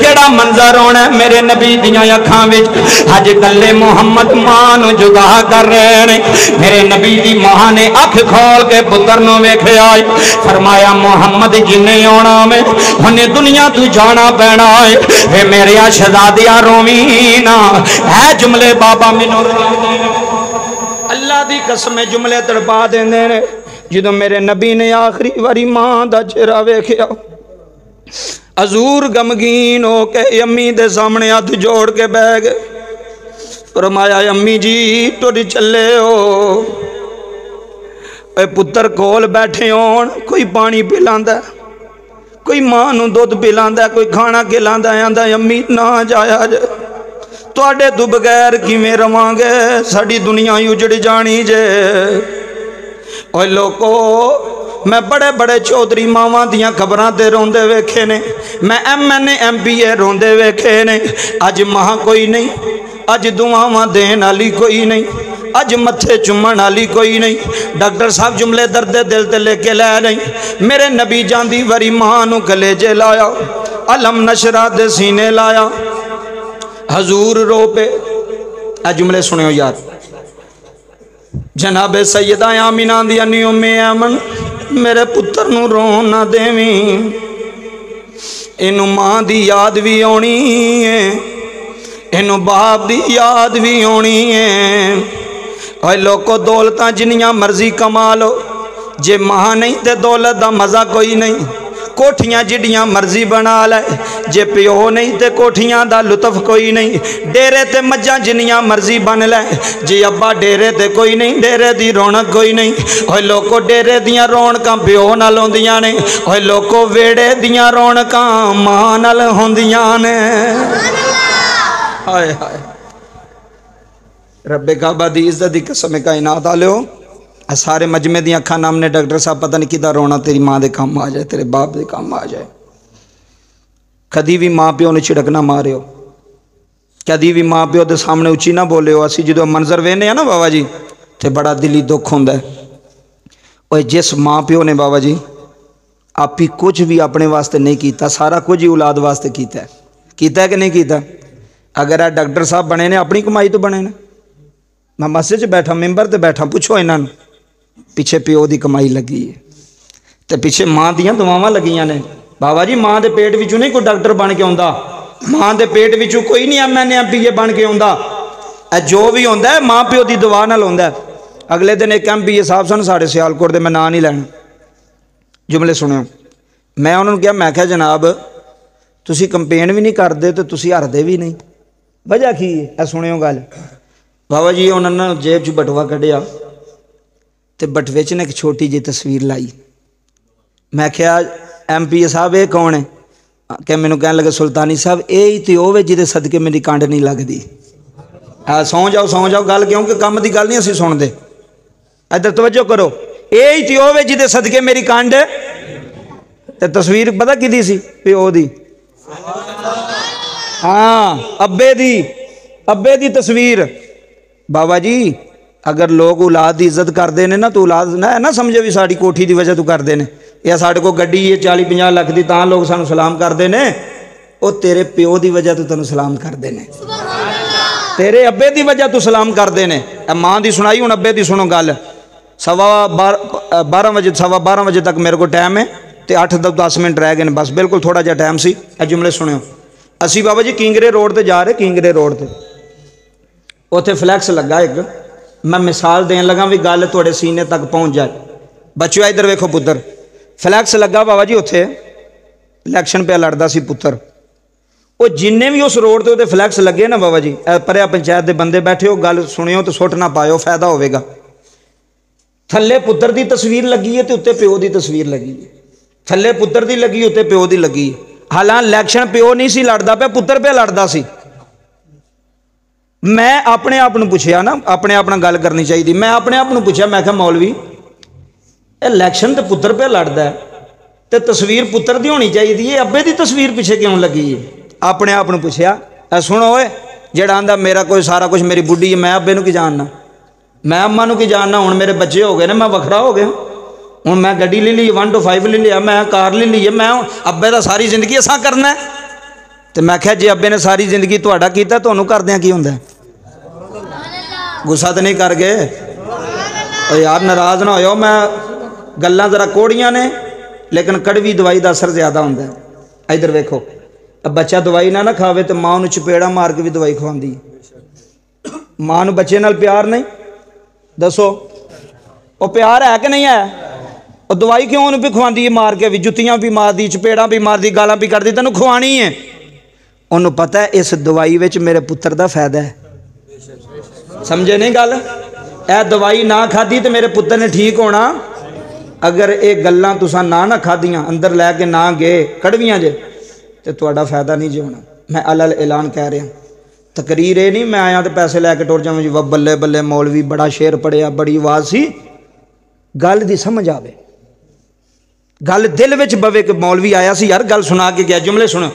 کیڑا منظر ہونا ہے میرے نبی دیاں اکھاں وچ اج کلے محمد ماں نو جدا کر رہے ہیں میرے نبی دی ماں نے اکھ کھول کے پتر نو ویکھیا فرمایا محمد جنے آنا میں انہیں دنیا تو جانا پینا ہے اے میرے شہزادیاں رومی نا اے جملے بابا مینوں اللہ دی قسم جملے تڑپا دیندے نے جدوں میرے نبی نے آخری واری ماں دا چہرہ ویکھیا حضور غمگین ہو کے امی دے سامنے ہاتھ جوڑ کے بیٹھ گئے فرمایا امی جی ٹر چلے ہو اے پتر کول بیٹھے ہون کوئی پانی پلاندا کوئی ماں نو دودھ پلاندا کوئی کھانا کھلاندا آندا امی نہ جایا جے تواڈے تو بغیر کیویں رواں گے ساڈی دنیا اجڑ جانی جے اوے لوکو میں بڑے بڑے چودھری ماواں دیاں خبراں تے روندے ویکھے نے میں MNA MPA روندے ویکھے نے اج ماں کوئی نہیں اج دعاواں دین والی کوئی نہیں اج متھے چومن والی کوئی نہیں ڈاکٹر صاحب جملے درد دل تے لے کے لے نہیں میرے نبی جاندی وری ماں نو کلیجے لایا علم نشرہ دے سینے لایا حضور رو پہ اے جملے سنیو یار جناب سیدہ آمینہ دی انی ام ایمن میرے پتر نو رون نہ دیویں اینو ماں دی یاد بھی ہونی ہے اینو باپ دی یاد بھی ہونی ہے اوے لوکو دولتاں جنیاں مرضی کما لو جے ماں نہیں تے دولت دا مزہ کوئی نہیں کوٹھیاں جڑیاں مرضی بنا لائے جے پیو نہیں تے کوٹھیاں دا لطف کوئی نہیں ڈیرے تے مجھاں جنیاں مرضی بن لائے جے ابا ڈیرے تے کوئی نہیں ڈیرے دی رونق کوئی نہیں اوے لوکو ڈیرے دیاں رونقاں پیو نال ہوندیاں نے اوے لوکو ویڑے دیاں رونقاں ماں نال ہوندیاں نے ہائے ہائے رب کعبہ دی عزت دی قسم کائنات آلیو سارے مجمع دی اکھاں نام نے ڈاکٹر صاحب پتہ نہیں کدھر رونا تیری ماں دے کام آ جائے تیرے باپ دے کام آ جائے کدی بھی ماں پیو نے چھڑکنا مارے ہو کدی بھی ماں پیو دے سامنے اچھی نہ بولے ہو اسی جدو منظر وینے ہیں نا بابا جی تے بڑا دلی دکھ ہوندا ہے اور جس ماں پیو نے بابا جی آپ ہی کچھ بھی اپنے واسطے نہیں کیتا سارا کچھ ہی اولاد واسطے کیتا ہے کہ نہیں کیتا اگر آپ ڈاکٹر صاحب بنے نے اپنی کمائی تو بنے نے میں مسجد سے بیٹھا ممبر تے بیٹھا پوچھو انہاں نوں پیچھے پیو دی کمائی لگی ہے تے پیچھے ماں دیاں دعاواں لگیاں نے بابا جی ماں دے پیٹ وچوں نہیں کوئی ڈاکٹر بن کے آوندا ماں دے پیٹ وچوں کوئی نہیں MNA MPA بن کے آوندا اے جو بھی ہوندا ہے ماں پیو دی دعا نال ہوندا ہے اگلے دن ایک MPA صاحب سن ساڈے سیالکوٹ دے میں نام نہیں لینا جملے سنو میں انہوں نے کہا میں کہا جناب تسی کمپین بھی نہیں کردے تے تسی ہردے بھی نہیں وجہ کی ہے اے سنیو گل بابا جی انہوں نے جیب چ بٹوا کڈیا تے بٹوے چ نے ایک چھوٹی جی تصویر لائی میں کہا MPA صاحب یہ کون ہے کہ مینوں کہنے لگے سلطانی صاحب یہی تے ہوے جہدے صدقے میری کانڈ نہیں لگدی سو جاؤ گل کیونکہ کم دی گل نہیں اسی سن دے ادھر توجہ کرو یہی تے ہوے جہدے صدقے میری کانڈ تے تصویر پتہ کدی سی پیو دی ہاں ابے دی تصویر بابا جی اگر لوگ اولاد دی عزت کردے نے نا تو اولاد نہ سمجھے بھی ساری کوٹھی دی وجہ تو کردے نے یا ساڈے کو گڈی ہے 40-50 لاکھ دی تاں لوگ سانو سلام کردے نے او تیرے پیو دی وجہ تو تینوں سلام کردے نے تیرے ابے دی وجہ تو سلام کردے نے ماں دی سنائی ہن ابے دی سنو گل 12:15 بجے تک میرے کو ٹائم ہے تے 8-10 منٹ رہ گئے بس بالکل تھوڑا جہا ٹائم سی اے جملے سنو اسی بابا جی کینگرے روڈ تے جا رہے کینگرے روڈ تے اوتھے فلیکس لگا ایک میں مثال دین لگا بھی گل تھوڑے سینے تک پہنچ جائے بچوں ادھر ویکھو پتر فلیکس لگا بابا جی اوتھے الیکشن پہ لڑدا سی پتر وہ جن بھی اس روڈ تے اوتے فلیکس لگے نا بابا جی پریا پنچایت دے بندے بیٹھے ہو گل سنیو تو سٹ نہ پایو فائدہ ہوے گا تھلے پتر دی تصویر لگی ہے تے اوتے پیو دی تصویر لگی ہے تھلے پتر دی لگی اوتے پیو دی لگی حالانکہ الیکشن پیو نہیں سی لڑدا پیا پتر پہ لڑدا سی میں اپنے آپ کو پوچھیا نا اپنے آپ گل کرنی چاہیے میں اپنے آپ کو پوچھا میں کہا مولوی الیکشن تو پتر پہ لڑتا ہے تو تصویر پتر دی ہونی چاہیے ابے دی تصویر پیچھے کیوں لگی ہے اپنے آپ کو پوچھیا سنو ہوئے جڑا آندا میرا کوئی سارا کچھ میری بڈھی ہے میں ابے نو کی جاننا میں اما نو کی جاننا ہوں میرے بچے ہو گئے نا میں وکھرا ہو گیا ہوں میں گڈی لے لی 1 to 5 لے لیا میں کار لے لی ہے میں ابے دا ساری زندگی ایسا کرنا ہے تو میں کہا جی ابے نے ساری زندگی تہاڈا کیتا تہانوں کردیاں کی ہوندا ہے؟ غصہ تو نہیں کر گئے؟ اور یار ناراض نہ ہوئے، میں گلاں ذرا کوڑیاں نے لیکن کڑوی دوائی دا اثر زیادہ ہوندا ہے۔ ادھر ویکھو، اب بچہ دوائی نہ کھاوے تو ماں نوں چپیڑا مار کے بھی دوائی کھواندی ہے۔ ماں نوں بچے نال پیار نہیں؟ دسو وہ پیار ہے کہ نہیں ہے؟ اور دوائی کیوں انہوں بھی کھواندی ہے مار کے بھی، جتیاں بھی مار دی، چپیڑاں بھی مار دی، گالاں بھی کر دی، تینوں کھوانی ہے۔ انہوں پتہ ہے اس دوائی وچ میرے پتر دا فائدہ ہے۔ سمجھے نہیں گل؟ اے دوائی نہ کھادی تو میرے پتر نے ٹھیک ہونا؟ اگر یہ گلاں تساں نہ کھادیاں، اندر لے کے نہ گئے کڑویاں جے، تو تہاڈا فائدہ نہیں جے ہونا۔ میں علل اعلان کہہ رہا، تقریر یہ نہیں میں آیا تو پیسے لے کے ٹر جاواں جی بلے بلے مولوی بڑا شعر پڑھیا، بڑی آواز سی۔ گل دی سمجھ آوے، گل دل وچ بوے کہ مولوی آیا سی یار گل سنا کے گیا۔ جملے سنو،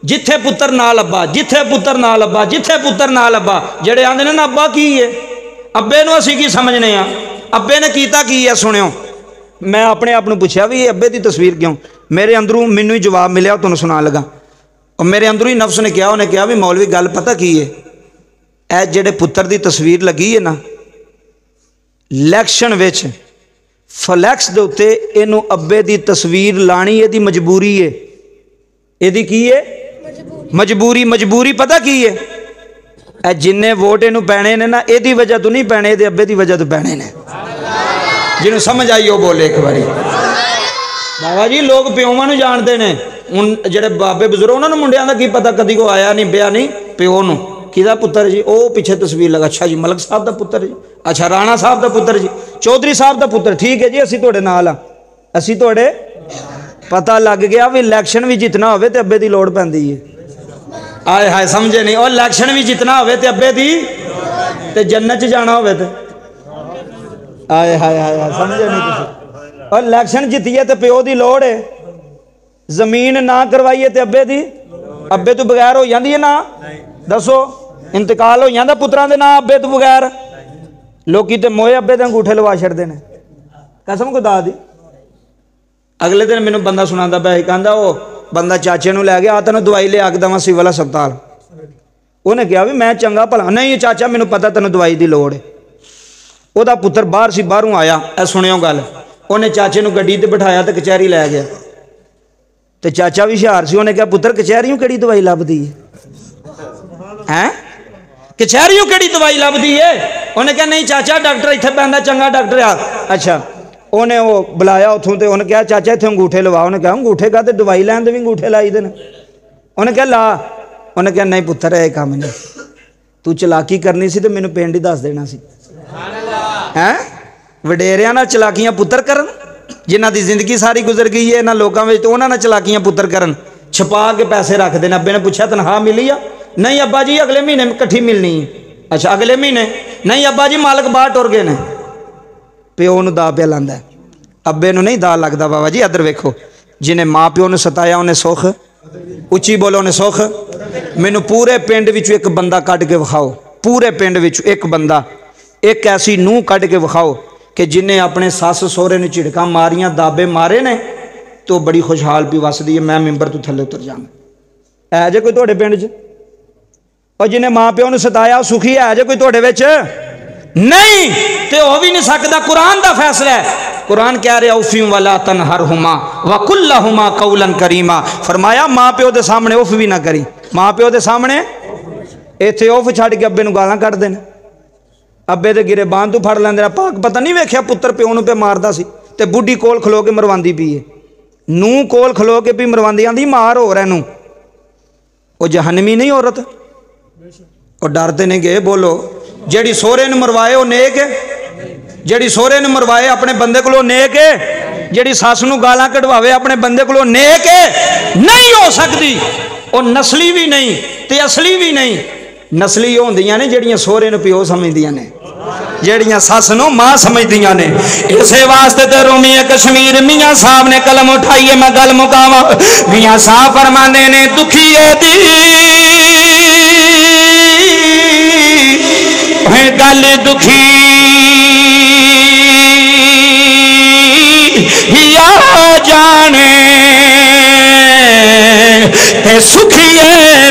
جتھے پتر نال ابا، جتھے پتر نال ابا، جتھے پتر نال ابا۔ جڑے آندے نے نا ابا کی ہے، ابے نو اسی کی سمجھنے ہاں، ابے نے کیتا کی ہے؟ سنیو، میں اپنے آپ پوچھا بھی یہ ابے دی تصویر کیوں؟ میرے اندروں مینوں ہی جواب ملیا، تمہیں سنا لگا۔ اور میرے اندروں ہی نفس نے کیا، انہیں کہا بھی مولوی گل پتہ کی ہے، اے جڑے پتر دی تصویر لگی ہے نا الیکشن وچ فلیکس دے اوتے، اینوں ابے دی تصویر لانی یہ دی مجبوری ہے۔ یہ دی کی ہے؟ مجبوری۔ مجبوری پتہ کی ہے؟ اے جننے ووٹ اینوں پینے نے نا، یہ دی وجہ تو نہیں پینے، یہ ابے دی وجہ تو پینے نے۔ جنہوں سمجھ آئی وہ بولے ایک باری۔ بابا جی لوگ پیوواں نوں جانتے ہیں، ان جڑے بابے بزرگ انہوں نے منڈیاں دا کی پتہ، کدی کو آیا نہیں بیا نہیں پیو نوں کیدا پتر جی، او پیچھے تصویر لگا، اچھا جی ملک صاحب دا پتر جی، اچھا رانا صاحب دا پتر جی، چودھری صاحب دا پتر، ٹھیک ہے جی اسی تہاڈے نال ہاں، اسی تہاڈے۔ پتہ لگ گیا بھی الیکشن بھی جتنا ہوئے تے ابے دی لوڑ پیندی ہے۔ آئے ہائے سمجھے نہیں؟ اور الیکشن بھی جتنا ہوئے تے ابے دی، تے جنت چ جانا ہوئے تے آئے ہائے ہائے سمجھے نہیں تسی؟ اور الیکشن جتیے تے پیو دی لوڑ ہے، زمین نہ کروائیے تے ابے دی، ابے تو بغیر ہو جاندی ہے نا؟ دسو انتقال ہو جاندا پتران دے نا ابے تو بغیر؟ لوکی تے موئے ابے دے انگوٹھے لوا چھڑدے نے، قسم خدا دی۔ اگلے دن مینوں بندہ سناندا پیا، کہندا او بندہ چاچے نوں لے گیا، آ تینوں دوائی لے آ کے دواں سول ہسپتال۔ انہیں کہا بھی میں چنگا بھلا نہیں چاچا مینوں پتہ تینوں دوائی دی لوڑ ہے۔ او دا پتر باہر سی، باہروں آیا، اے سنیو گل، انہیں چاچے نوں گڈی تے بٹھایا تے کچہری لے گیا۔ تے چاچا بھی ہوشیار سی، انہیں کہا پتر کچہریوں کیڑی دوائی لبدی ہے؟ کچہریوں کیڑی دوائی لبدی ہے؟ انہیں کہا نہیں چاچا ڈاکٹر اتنے پہنتا چنگا ڈاکٹر آ۔ اچھا انہیں وہ بلایا اتوں تے انہیں کہا چاچا اتنے انگوٹھے لوا۔ انہیں کہا انگوٹھے کا تے دوائی لین دے بھی انگوٹھے لائی دے۔ انہیں کہا لا۔ انہیں کہا نہیں پتر ہے کام نہیں، تو چلاکی کرنی سی تو مینوں پنڈ ہی دس دینا سی۔ وڈیریاں نال چلاکیاں پتر کرن، جنہ دی زندگی ساری گزر گئی ہے انہاں لوکاں وچ، تو انہاں نال چلاکیاں پتر کرن، چھپا کے پیسے رکھ دینا۔ ابے نے پوچھا تنخواہ ملی ہے؟ نہیں ابا جی اگلے مہینے کٹھی ملنی ہے۔ اچھا اگلے مہینے؟ نہیں ابا جی مالک باہر ٹر گئے نے۔ پیو نوں دا پیا لاندا ہے، ابے نوں نہیں دا لگدا۔ بابا جی ادھر ویکھو، جنہیں ماں پیو نوں ستایا انہیں سوکھ، اچھی بولو انہیں سوکھ۔ مینوں پورے پنڈ وچوں ایک بندہ کڈ کے وکھاؤ، پورے پنڈ وچوں ایک بندہ، ایک ایسی نوح کڈ کے وکھاؤ کہ جنہیں اپنے ساس سہرے نے جھڑکاں ماریاں، دابے مارے نے، تو بڑی خوشحال پی وسدی ہے۔ میں ممبر تو تھلے اتر جانا ہے جے کوئی تہاڈے پنڈ 'چ؟ اور جنہیں ماں پیو نے ستایا سکھی ہے جے کوئی تہاڈے وچ؟ نہیں، تے ہو بھی نہیں سکدا۔ قرآن دا فیصلہ ہے، قرآن کہہ رہے اوفیوں ولا تنہرہما وقل لہما قولا کریما۔ فرمایا ماں پیو دے سامنے اوف بھی نہ کری، ماں پیو دے سامنے۔ ایتھے اوف چھڈ کے ابے نوں گالاں کڈ دین، ابے دے گرے بان تو پھڑ لیندے۔ پاک پتہ نہیں ویکھیا پتر پیو نوں پہ ماردا سی تے بڈھی کول کھلو کے مرواندی پی ہے، نوں کول کھلو کے پی مرواندی، آندی مار ہو رہا نوں۔ وہ جہنمی نہیں عورت، اور ڈرتے نہیں گئے بولو، جیڑی سورے نے مروائے وہ نیک ہے؟ جیڑی سورے نے مروائے اپنے بندے کو نیک ہے؟ جیڑی ساس نوں گالاں کڈواوے اپنے بندے کو نیک ہے؟ نہیں ہو سکتی۔ وہ نسلی بھی نہیں تے اصلی بھی نہیں۔ نسلی ہوندیاں نے جیڑیاں سورے نوں پیو سمجھدیاں نے، جیڑیاں ساس نوں ماں سمجھدیاں نے۔ اسے واسطے تے رومی کشمیر میاں صاحب نے قلم اٹھائیے، میں گل مکاواں۔ میاں صاحب فرماندے نے دکھیے دی گل دکھی یا جانے تے سکھیے